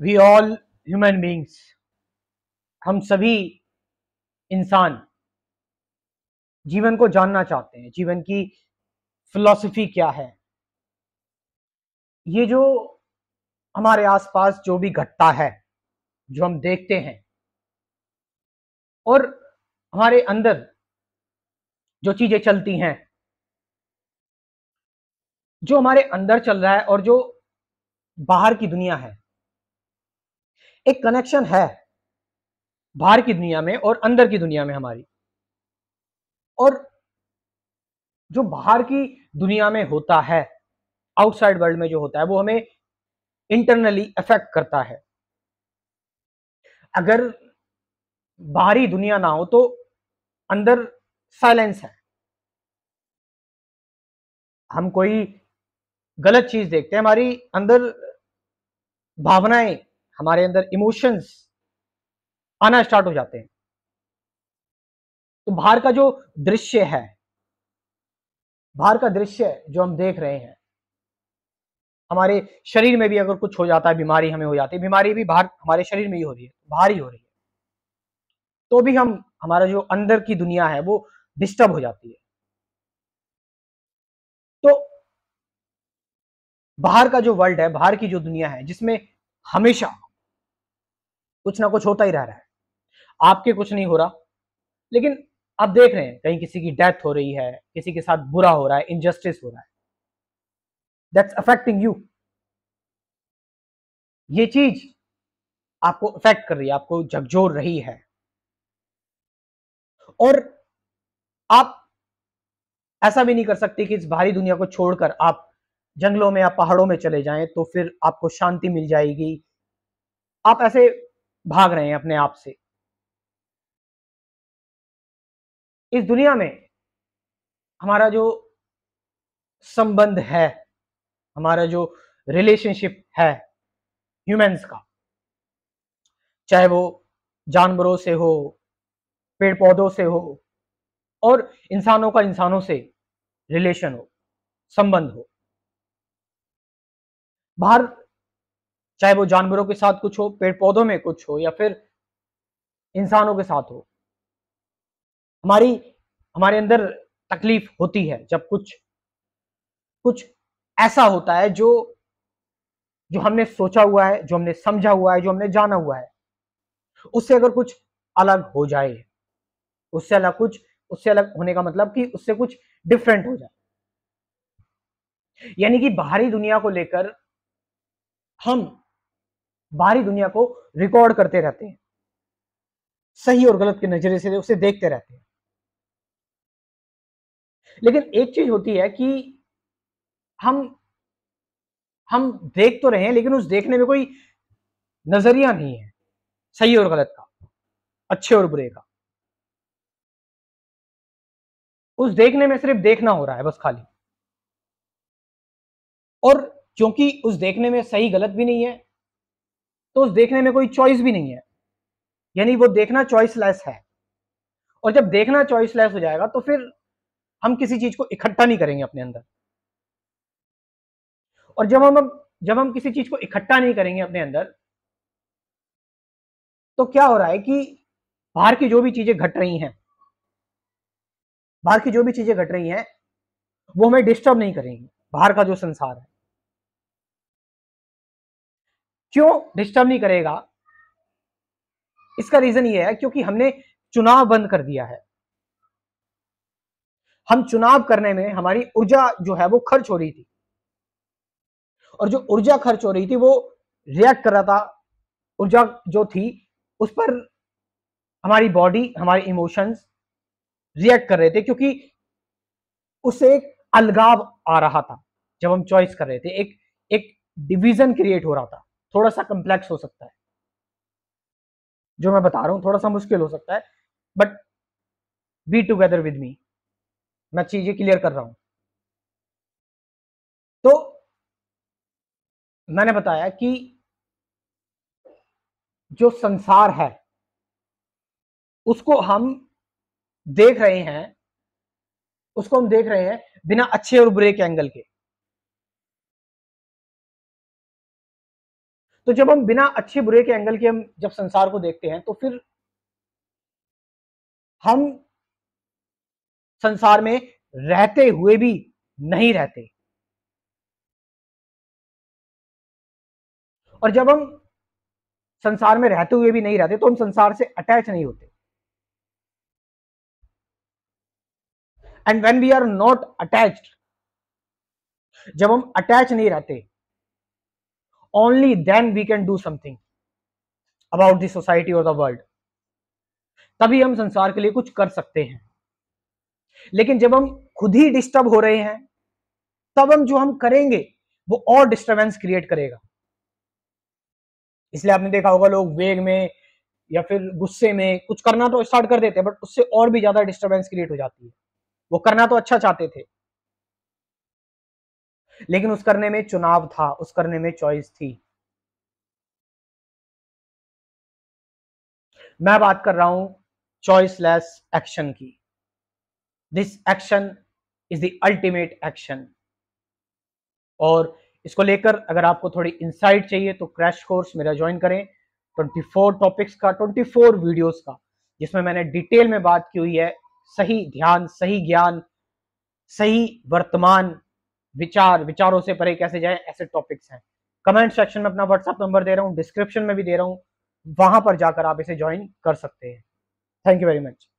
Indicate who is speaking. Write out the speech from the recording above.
Speaker 1: We all human beings, हम सभी इंसान जीवन को जानना चाहते हैं, जीवन की फिलॉसफी क्या है। ये जो हमारे आसपास जो भी घटता है, जो हम देखते हैं, और हमारे अंदर जो चीजें चलती हैं, जो हमारे अंदर चल रहा है और जो बाहर की दुनिया है, एक कनेक्शन है बाहर की दुनिया में और अंदर की दुनिया में हमारी। और जो बाहर की दुनिया में होता है, आउटसाइड वर्ल्ड में जो होता है, वो हमें इंटरनली अफेक्ट करता है। अगर बाहरी दुनिया ना हो तो अंदर साइलेंस है। हम कोई गलत चीज देखते हैं, हमारी अंदर भावनाएं, हमारे अंदर इमोशंस आना स्टार्ट हो जाते हैं। तो बाहर का जो दृश्य है, बाहर का दृश्य जो हम देख रहे हैं, हमारे शरीर में भी अगर कुछ हो जाता है, बीमारी हमें हो जाती है, बीमारी भी बाहर हमारे शरीर में ही हो रही है, बाहर ही हो रही है, तो भी हम हमारा जो अंदर की दुनिया है वो डिस्टर्ब हो जाती है। तो बाहर का जो वर्ल्ड है, बाहर की जो दुनिया है, जिसमें हमेशा कुछ ना कुछ होता ही रह रहा है, आपके कुछ नहीं हो रहा, लेकिन आप देख रहे हैं कहीं किसी की डेथ हो रही है, किसी के साथ बुरा हो रहा है, इनजस्टिस हो रहा है, दैट्स अफेक्टिंग यू। ये चीज आपको अफेक्ट कर रही है, आपको झकझोर रही है। और आप ऐसा भी नहीं कर सकते कि इस बाहरी दुनिया को छोड़कर आप जंगलों में या पहाड़ों में चले जाएं तो फिर आपको शांति मिल जाएगी। आप ऐसे भाग रहे हैं अपने आप से। इस दुनिया में हमारा जो संबंध है, हमारा जो रिलेशनशिप है ह्यूमंस का, चाहे वो जानवरों से हो, पेड़ पौधों से हो, और इंसानों का इंसानों से रिलेशन हो, संबंध हो, बाहर चाहे वो जानवरों के साथ कुछ हो, पेड़ पौधों में कुछ हो, या फिर इंसानों के साथ हो, हमारी हमारे अंदर तकलीफ होती है जब कुछ कुछ ऐसा होता है जो जो हमने सोचा हुआ है, जो हमने समझा हुआ है, जो हमने जाना हुआ है, उससे अगर कुछ अलग हो जाए, उससे अलग होने का मतलब कि उससे कुछ डिफरेंट हो जाए। यानी कि बाहरी दुनिया को लेकर हम बाहरी दुनिया को रिकॉर्ड करते रहते हैं, सही और गलत के नजरिए से उसे देखते रहते हैं। लेकिन एक चीज होती है कि हम हम देख तो रहे हैं, लेकिन उस देखने में कोई नजरिया नहीं है सही और गलत का, अच्छे और बुरे का। उस देखने में सिर्फ देखना हो रहा है बस खाली। और क्योंकि उस देखने में सही गलत भी नहीं है, तो उस देखने में कोई चॉइस भी नहीं है, यानी वो देखना चॉइसलेस है। और जब देखना चॉइसलेस हो जाएगा तो फिर हम किसी चीज को इकट्ठा नहीं करेंगे अपने अंदर। और जब हम किसी चीज को इकट्ठा नहीं करेंगे अपने अंदर, तो क्या हो रहा है कि बाहर की जो भी चीजें घट रही हैं, बाहर की जो भी चीजें घट रही हैं, वो हमें डिस्टर्ब नहीं करेंगी। बाहर का जो संसार है क्यों डिस्टर्ब नहीं करेगा, इसका रीजन ये है क्योंकि हमने चुनाव बंद कर दिया है। हम चुनाव करने में हमारी ऊर्जा जो है वो खर्च हो रही थी, और जो ऊर्जा खर्च हो रही थी वो रिएक्ट कर रहा था। ऊर्जा जो थी उस पर हमारी बॉडी, हमारे इमोशंस रिएक्ट कर रहे थे, क्योंकि उससे एक अलगाव आ रहा था। जब हम चॉइस कर रहे थे, एक एक डिवीजन क्रिएट हो रहा था। थोड़ा सा कम्प्लेक्स हो सकता है जो मैं बता रहा हूं, थोड़ा सा मुश्किल हो सकता है, but be together with me, मैं चीजें क्लियर कर रहा हूं। तो मैंने बताया कि जो संसार है उसको हम देख रहे हैं, उसको हम देख रहे हैं बिना अच्छे और बुरे के एंगल के। तो जब हम बिना अच्छे बुरे के एंगल के हम जब संसार को देखते हैं तो फिर हम संसार में रहते हुए भी नहीं रहते, और जब हम संसार में रहते हुए भी नहीं रहते तो हम संसार से अटैच नहीं होते। And when we are not attached, जब हम अटैच नहीं रहते, only then we can do something about the society और द वर्ल्ड, तभी हम संसार के लिए कुछ कर सकते हैं। लेकिन जब हम खुद ही डिस्टर्ब हो रहे हैं, तब हम जो हम करेंगे वो और डिस्टर्बेंस क्रिएट करेगा। इसलिए आपने देखा होगा लोग वेग में या फिर गुस्से में कुछ करना तो स्टार्ट कर देते हैं, बट उससे और भी ज्यादा डिस्टर्बेंस क्रिएट हो जाती है। वो करना तो अच्छा चाहते थे, लेकिन उस करने में चुनाव था, उस करने में चॉइस थी। मैं बात कर रहा हूं चॉइसलेस एक्शन की। This action is the ultimate action. और इसको लेकर अगर आपको थोड़ी इंसाइट चाहिए तो क्रैश कोर्स मेरा ज्वाइन करें, 24 टॉपिक्स का, 24 वीडियोस का, जिसमें मैंने डिटेल में बात की हुई है। सही ध्यान, सही ज्ञान, सही वर्तमान विचार, विचारों से परे कैसे जाए, ऐसे टॉपिक्स हैं। कमेंट सेक्शन में अपना व्हाट्सएप नंबर दे रहा हूं, डिस्क्रिप्शन में भी दे रहा हूं, वहां पर जाकर आप इसे ज्वाइन कर सकते हैं। Thank you very much.